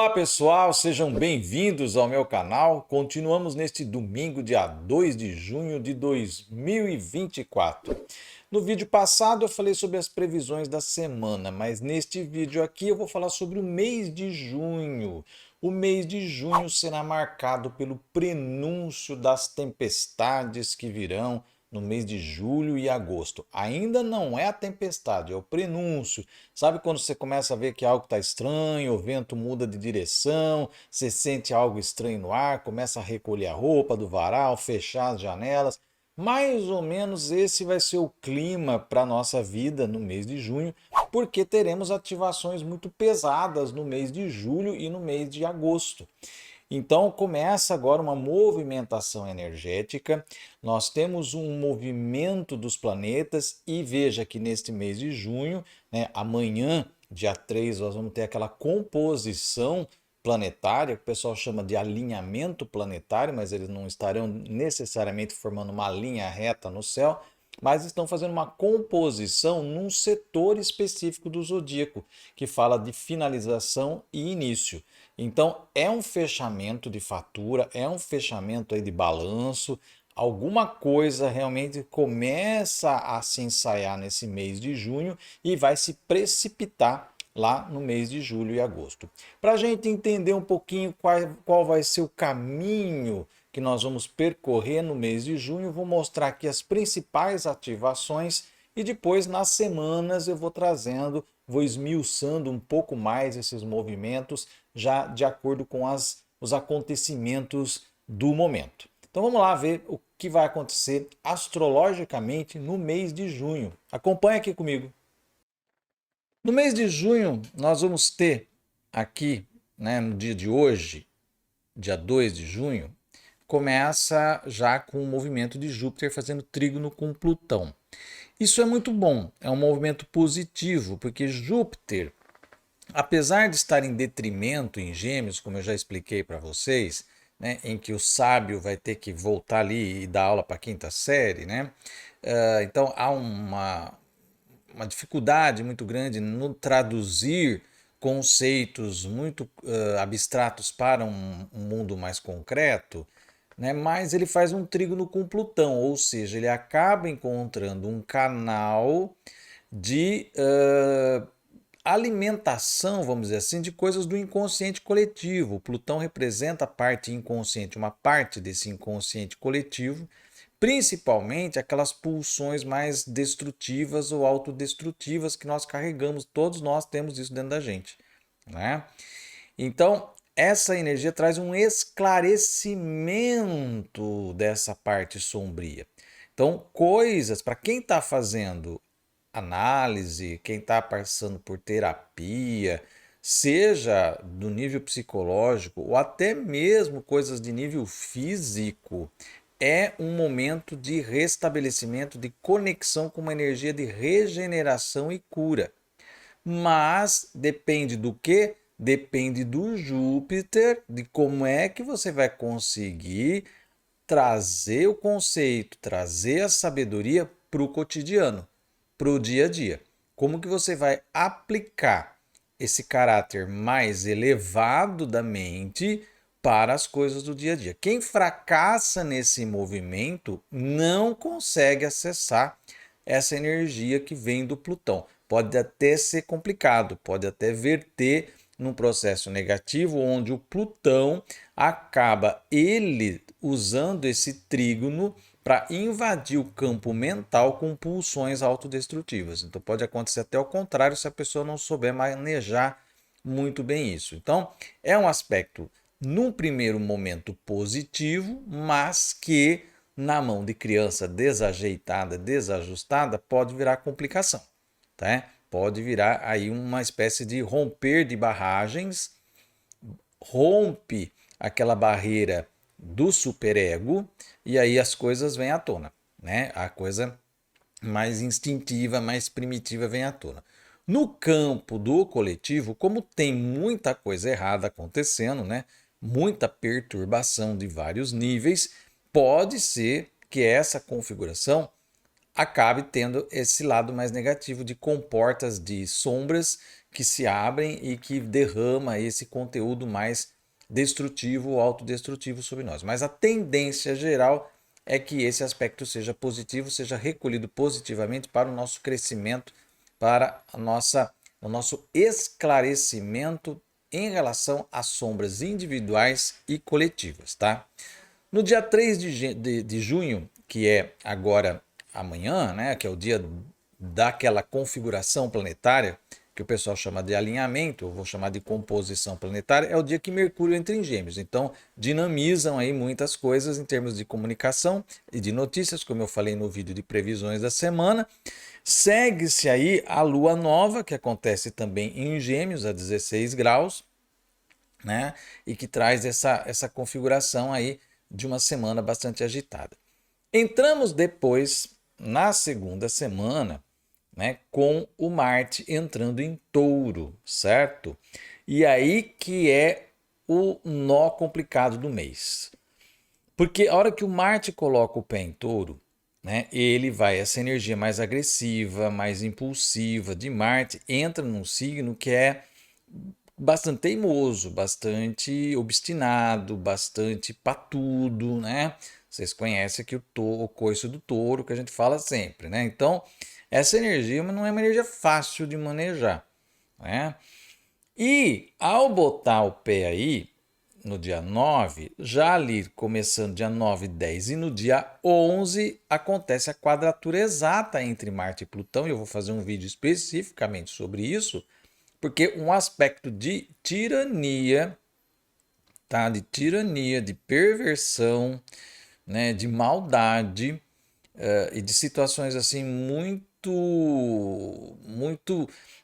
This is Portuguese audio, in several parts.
Olá pessoal, sejam bem-vindos ao meu canal. Continuamos neste domingo, dia 2 de junho de 2024. No vídeo passado eu falei sobre as previsões da semana, mas neste vídeo aqui eu vou falar sobre o mês de junho. O mês de junho será marcado pelo prenúncio das tempestades que virão no mês de julho e agosto. Ainda não é a tempestade, é o prenúncio. Sabe quando você começa a ver que algo está estranho, o vento muda de direção, você sente algo estranho no ar, começa a recolher a roupa do varal, fechar as janelas? Mais ou menos esse vai ser o clima para a nossa vida no mês de junho, porque teremos ativações muito pesadas no mês de julho e no mês de agosto. Então começa agora uma movimentação energética, nós temos um movimento dos planetas e veja que neste mês de junho, né, amanhã, dia 3, nós vamos ter aquela composição planetária, que o pessoal chama de alinhamento planetário, mas eles não estarão necessariamente formando uma linha reta no céu, mas estão fazendo uma composição num setor específico do zodíaco, que fala de finalização e início. Então, é um fechamento de fatura, é um fechamento aí de balanço, alguma coisa realmente começa a se ensaiar nesse mês de junho e vai se precipitar lá no mês de julho e agosto. Para a gente entender um pouquinho qual vai ser o caminho que nós vamos percorrer no mês de junho, vou mostrar aqui as principais ativações e depois nas semanas eu vou trazendo, vou esmiuçando um pouco mais esses movimentos já de acordo com os acontecimentos do momento. Então vamos lá ver o que vai acontecer astrologicamente no mês de junho. Acompanhe aqui comigo. No mês de junho, nós vamos ter aqui, né, no dia de hoje, dia 2 de junho, começa já com o movimento de Júpiter fazendo trígono com Plutão. Isso é muito bom, é um movimento positivo, porque Júpiter, apesar de estar em detrimento em Gêmeos, como eu já expliquei para vocês, né, em que o sábio vai ter que voltar ali e dar aula para a quinta série, né? Então há uma dificuldade muito grande no traduzir conceitos muito abstratos para um mundo mais concreto, né? Mas ele faz um trígono com Plutão, ou seja, ele acaba encontrando um canal de alimentação, vamos dizer assim, de coisas do inconsciente coletivo. Plutão representa a parte inconsciente, uma parte desse inconsciente coletivo, principalmente aquelas pulsões mais destrutivas ou autodestrutivas que nós carregamos, todos nós temos isso dentro da gente, né? Então, essa energia traz um esclarecimento dessa parte sombria. Então, coisas, para quem está fazendo análise, quem está passando por terapia, seja do nível psicológico ou até mesmo coisas de nível físico, é um momento de restabelecimento, de conexão com uma energia de regeneração e cura. Mas depende do que? Depende do Júpiter, de como é que você vai conseguir trazer o conceito, trazer a sabedoria para o cotidiano, para o dia a dia. Como que você vai aplicar esse caráter mais elevado da mente para as coisas do dia a dia? Quem fracassa nesse movimento não consegue acessar essa energia que vem do Plutão. Pode até ser complicado, pode até verter num processo negativo, onde o Plutão acaba ele usando esse trígono para invadir o campo mental com pulsões autodestrutivas. Então pode acontecer até o contrário se a pessoa não souber manejar muito bem isso. Então é um aspecto, num primeiro momento, positivo, mas que na mão de criança desajeitada, desajustada, pode virar complicação, tá? Pode virar aí uma espécie de romper de barragens, rompe aquela barreira do superego e aí as coisas vêm à tona, né? A coisa mais instintiva, mais primitiva vem à tona. No campo do coletivo, como tem muita coisa errada acontecendo, né? Muita perturbação de vários níveis, pode ser que essa configuração acabe tendo esse lado mais negativo de comportas de sombras que se abrem e que derrama esse conteúdo mais destrutivo ou autodestrutivo sobre nós. Mas a tendência geral é que esse aspecto seja positivo, seja recolhido positivamente para o nosso crescimento, para o nosso esclarecimento em relação às sombras individuais e coletivas, tá? No dia 3 de junho, que é agora amanhã, né, que é o dia daquela configuração planetária, que o pessoal chama de alinhamento, eu vou chamar de composição planetária, é o dia que Mercúrio entra em Gêmeos. Então, dinamizam aí muitas coisas em termos de comunicação e de notícias, como eu falei no vídeo de previsões da semana. Segue-se aí a Lua Nova, que acontece também em Gêmeos, a 16 graus, né? E que traz essa configuração aí de uma semana bastante agitada. Entramos depois, na segunda semana, né, com o Marte entrando em Touro, certo? E aí que é o nó complicado do mês. Porque a hora que o Marte coloca o pé em Touro, né, ele vai, essa energia mais agressiva, mais impulsiva de Marte, entra num signo que é bastante teimoso, bastante obstinado, bastante patudo, né? Vocês conhecem aqui o coice do touro que a gente fala sempre, né? Então, essa energia não é uma energia fácil de manejar, né? E ao botar o pé aí, no dia 9, já ali começando dia 9 e 10 e no dia 11 acontece a quadratura exata entre Marte e Plutão, e eu vou fazer um vídeo especificamente sobre isso, porque um aspecto de tirania, tá? De tirania, de perversão, né? De maldade e de situações assim muito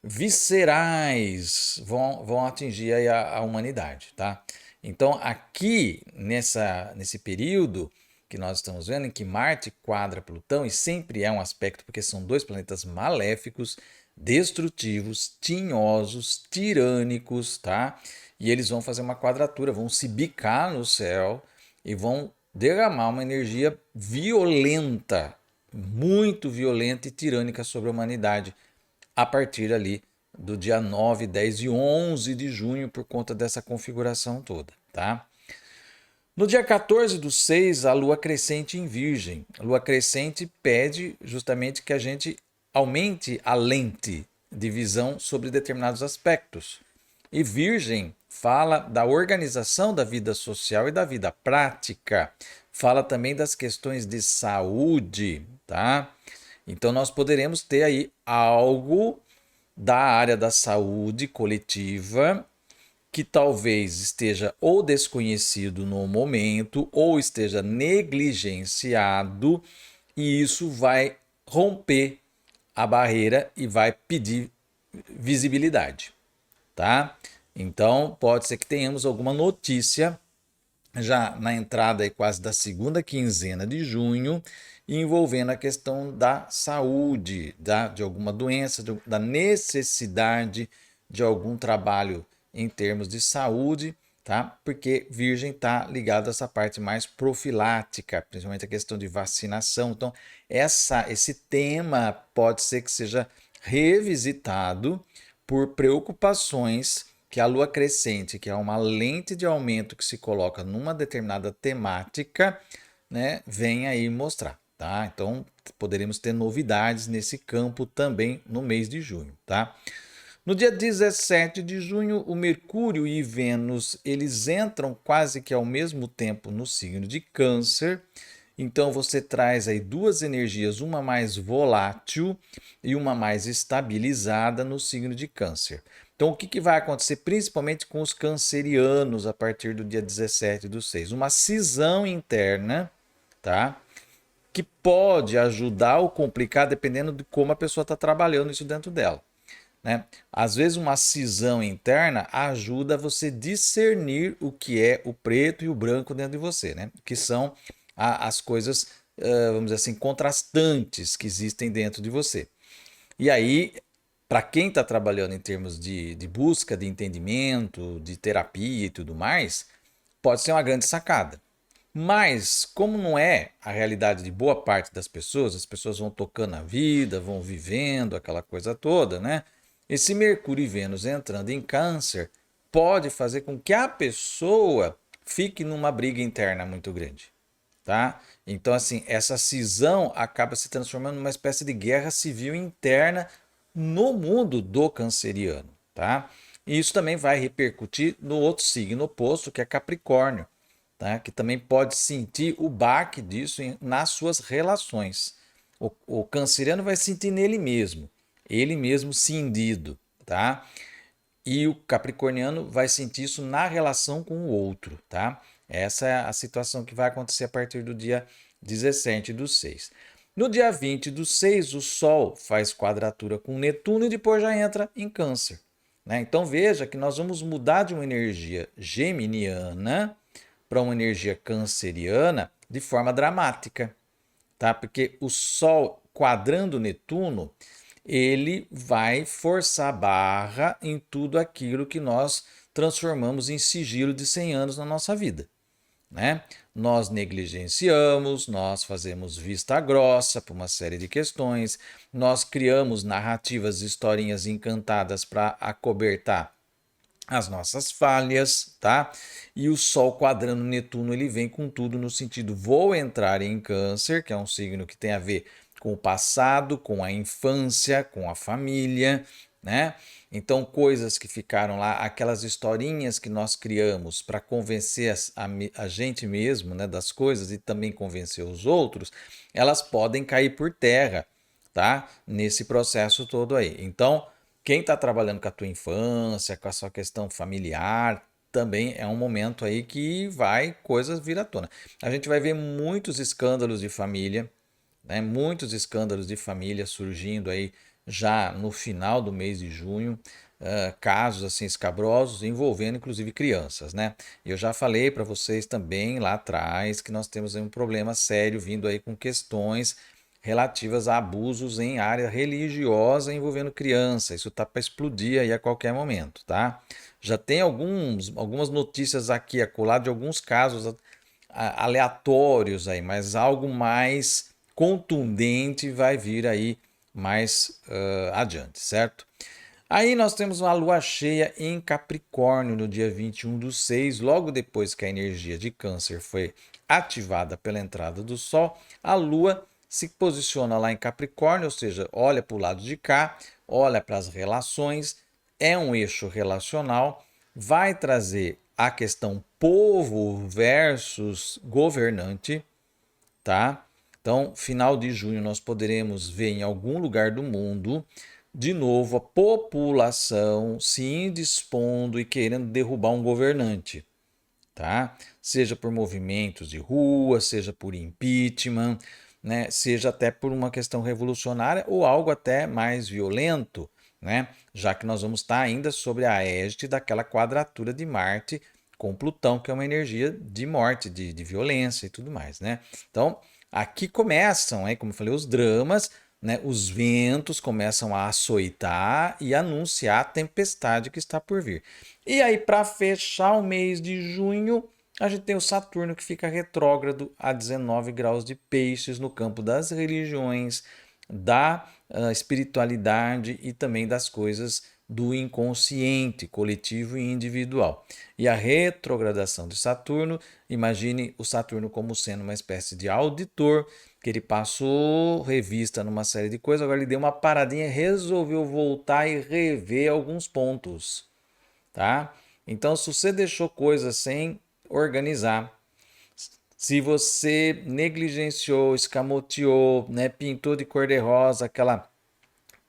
viscerais vão atingir aí a humanidade, tá? Então aqui nesse período que nós estamos vendo em que Marte quadra Plutão, e sempre é um aspecto porque são dois planetas maléficos, destrutivos, tinhosos, tirânicos, tá? E eles vão fazer uma quadratura, vão se bicar no céu e vão derramar uma energia violenta, muito violenta e tirânica sobre a humanidade a partir ali do dia 9, 10 e 11 de junho por conta dessa configuração toda, tá? No dia 14 do 6, a lua crescente em Virgem. A lua crescente pede justamente que a gente aumente a lente de visão sobre determinados aspectos. E Virgem fala da organização da vida social e da vida prática. Fala também das questões de saúde, tá? Então nós poderemos ter aí algo da área da saúde coletiva que talvez esteja ou desconhecido no momento ou esteja negligenciado, e isso vai romper a barreira e vai pedir visibilidade, tá? Então pode ser que tenhamos alguma notícia já na entrada aí quase da segunda quinzena de junho, envolvendo a questão da saúde, de alguma doença, da necessidade de algum trabalho em termos de saúde, tá? Porque Virgem está ligado a essa parte mais profilática, principalmente a questão de vacinação. Então, esse tema pode ser que seja revisitado por preocupações que a lua crescente, que é uma lente de aumento que se coloca numa determinada temática, né, vem aí mostrar, tá? Então, poderemos ter novidades nesse campo também no mês de junho, tá? No dia 17 de junho, o Mercúrio e Vênus, eles entram quase que ao mesmo tempo no signo de Câncer. Então você traz aí duas energias, uma mais volátil e uma mais estabilizada no signo de Câncer. Então o que vai acontecer principalmente com os cancerianos a partir do dia 17 do 6? Uma cisão interna, tá? Que pode ajudar ou complicar dependendo de como a pessoa está trabalhando isso dentro dela, né? Às vezes uma cisão interna ajuda você discernir o que é o preto e o branco dentro de você, né? Que são as coisas, vamos dizer assim, contrastantes que existem dentro de você. E aí, para quem está trabalhando em termos de busca de entendimento, de terapia e tudo mais, pode ser uma grande sacada. Mas, como não é a realidade de boa parte das pessoas, as pessoas vão tocando a vida, vão vivendo aquela coisa toda, né? Esse Mercúrio e Vênus entrando em Câncer pode fazer com que a pessoa fique numa briga interna muito grande, tá? Então, assim, essa cisão acaba se transformando numa espécie de guerra civil interna no mundo do canceriano, tá? E isso também vai repercutir no outro signo oposto, que é Capricórnio, tá? Que também pode sentir o baque disso nas suas relações. O canceriano vai sentir nele mesmo, ele mesmo cindido, tá? E o capricorniano vai sentir isso na relação com o outro, tá? Essa é a situação que vai acontecer a partir do dia 17 do 6. No dia 20 do 6, o Sol faz quadratura com Netuno e depois já entra em Câncer, né? Então veja que nós vamos mudar de uma energia geminiana para uma energia canceriana de forma dramática, tá? Porque o Sol quadrando Netuno, ele vai forçar a barra em tudo aquilo que nós transformamos em sigilo de 100 anos na nossa vida, né? Nós negligenciamos, nós fazemos vista grossa para uma série de questões, nós criamos narrativas, historinhas encantadas para acobertar as nossas falhas, tá? E o Sol quadrando Netuno, ele vem com tudo no sentido, vou entrar em Câncer, que é um signo que tem a ver com o passado, com a infância, com a família, né? Então, coisas que ficaram lá, aquelas historinhas que nós criamos para convencer a gente mesmo, né, das coisas e também convencer os outros, elas podem cair por terra, tá? Nesse processo todo aí. Então, quem está trabalhando com a tua infância, com a sua questão familiar, também é um momento aí que vai coisas vir à tona. A gente vai ver muitos escândalos de família, né? Muitos escândalos de família surgindo aí já no final do mês de junho, casos assim escabrosos envolvendo inclusive crianças, né? Eu já falei para vocês também lá atrás que nós temos um problema sério vindo aí com questões relativas a abusos em área religiosa envolvendo criança. Isso tá para explodir aí a qualquer momento, tá? Já tem algumas notícias aqui acolá de alguns casos aleatórios aí, mas algo mais contundente vai vir aí mais adiante, certo? Aí nós temos uma lua cheia em Capricórnio no dia 21 do 6, logo depois que a energia de Câncer foi ativada pela entrada do Sol, a lua se posiciona lá em Capricórnio, ou seja, olha para o lado de cá, olha para as relações, é um eixo relacional, vai trazer a questão povo versus governante, tá? Então, final de junho nós poderemos ver em algum lugar do mundo de novo a população se indispondo e querendo derrubar um governante, tá? Seja por movimentos de rua, seja por impeachment, né? Seja até por uma questão revolucionária ou algo até mais violento, né? Já que nós vamos estar ainda sobre a égide daquela quadratura de Marte com Plutão, que é uma energia de morte, de violência e tudo mais, né? Então, aqui começam, aí, como eu falei, os dramas, né? Os ventos começam a açoitar e anunciar a tempestade que está por vir. E aí, para fechar o mês de junho, a gente tem o Saturno que fica retrógrado a 19 graus de Peixes no campo das religiões, da espiritualidade e também das coisas do inconsciente, coletivo e individual. E a retrogradação de Saturno, imagine o Saturno como sendo uma espécie de auditor, que ele passou revista numa série de coisas, agora ele deu uma paradinha e resolveu voltar e rever alguns pontos, tá? Então, se você deixou coisas sem organizar, se você negligenciou, escamoteou, né, pintou de cor-de-rosa aquela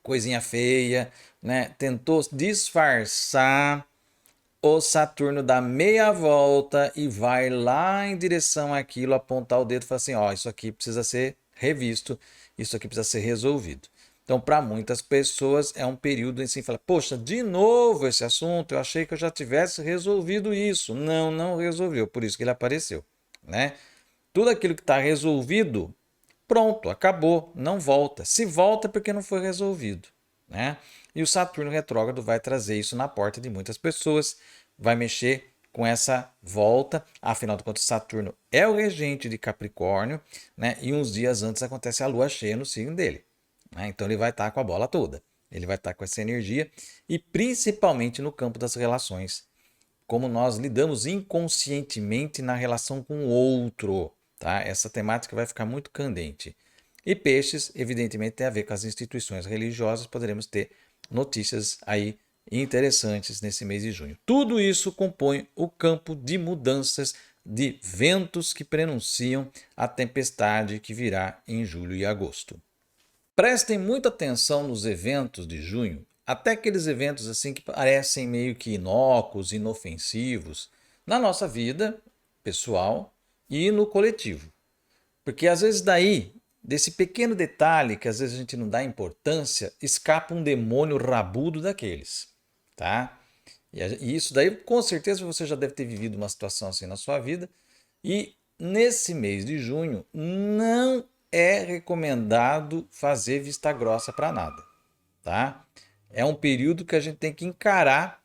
coisinha feia, né, tentou disfarçar, o Saturno dá meia volta e vai lá em direção àquilo, apontar o dedo e falar assim, ó, isso aqui precisa ser revisto, isso aqui precisa ser resolvido. Então, para muitas pessoas é um período em que fala, poxa, de novo esse assunto, eu achei que eu já tivesse resolvido isso. Não, não resolveu, por isso que ele apareceu, né? Tudo aquilo que está resolvido, pronto, acabou, não volta. Se volta é porque não foi resolvido, né? E o Saturno retrógrado vai trazer isso na porta de muitas pessoas, vai mexer com essa volta. Afinal de contas, Saturno é o regente de Capricórnio, né? E uns dias antes acontece a lua cheia no signo dele, né? Então ele vai estar com a bola toda. Ele vai estar com essa energia e principalmente no campo das relações, como nós lidamos inconscientemente na relação com o outro, tá? Essa temática vai ficar muito candente. E peixes, evidentemente, tem a ver com as instituições religiosas, poderemos ter notícias aí interessantes nesse mês de junho. Tudo isso compõe o campo de mudanças de ventos que prenunciam a tempestade que virá em julho e agosto. Prestem muita atenção nos eventos de junho, até aqueles eventos assim que parecem meio que inócuos, inofensivos, na nossa vida pessoal e no coletivo. Porque às vezes daí, desse pequeno detalhe que às vezes a gente não dá importância, escapa um demônio rabudo daqueles, tá? E isso daí, com certeza, você já deve ter vivido uma situação assim na sua vida. E nesse mês de junho, não é recomendado fazer vista grossa para nada, tá? É um período que a gente tem que encarar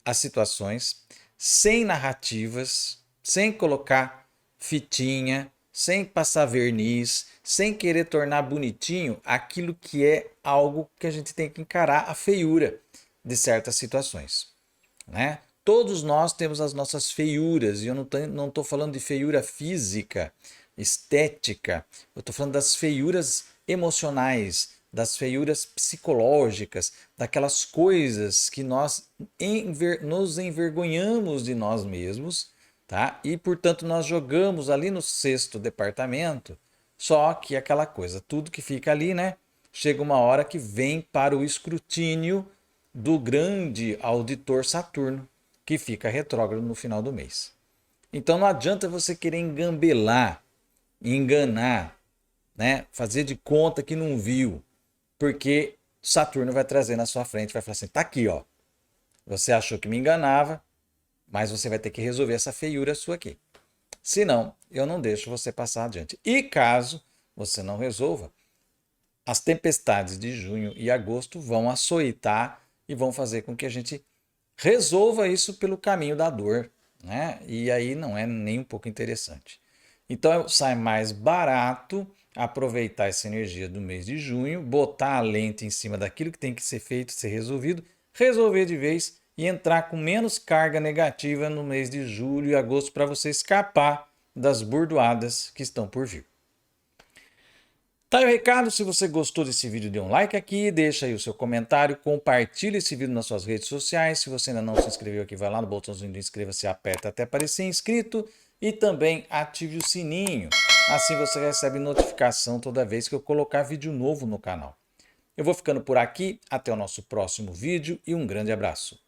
as situações sem narrativas, sem colocar fitinha, sem passar verniz, sem querer tornar bonitinho aquilo que é algo que a gente tem que encarar a feiura de certas situações, né? Todos nós temos as nossas feiuras, e eu não estou falando de feiura física, estética, eu estou falando das feiuras emocionais, das feiuras psicológicas, daquelas coisas que nós nos envergonhamos de nós mesmos, tá? E portanto nós jogamos ali no sexto departamento, só que aquela coisa, tudo que fica ali, né? Chega uma hora que vem para o escrutínio do grande auditor Saturno, que fica retrógrado no final do mês. Então não adianta você querer engambelar, enganar, né? Fazer de conta que não viu, porque Saturno vai trazer na sua frente, vai falar assim, tá aqui, ó. Você achou que me enganava, mas você vai ter que resolver essa feiura sua aqui. Senão, eu não deixo você passar adiante. E caso você não resolva, as tempestades de junho e agosto vão açoitar e vão fazer com que a gente resolva isso pelo caminho da dor, né? E aí não é nem um pouco interessante. Então sai mais barato aproveitar essa energia do mês de junho, botar a lente em cima daquilo que tem que ser feito, ser resolvido, resolver de vez e entrar com menos carga negativa no mês de julho e agosto para você escapar das burdoadas que estão por vir. Tá aí o recado, se você gostou desse vídeo, dê um like aqui, deixa aí o seu comentário, compartilhe esse vídeo nas suas redes sociais. Se você ainda não se inscreveu aqui, vai lá no botãozinho de inscreva-se, aperta até aparecer inscrito e também ative o sininho. Assim você recebe notificação toda vez que eu colocar vídeo novo no canal. Eu vou ficando por aqui, até o nosso próximo vídeo e um grande abraço.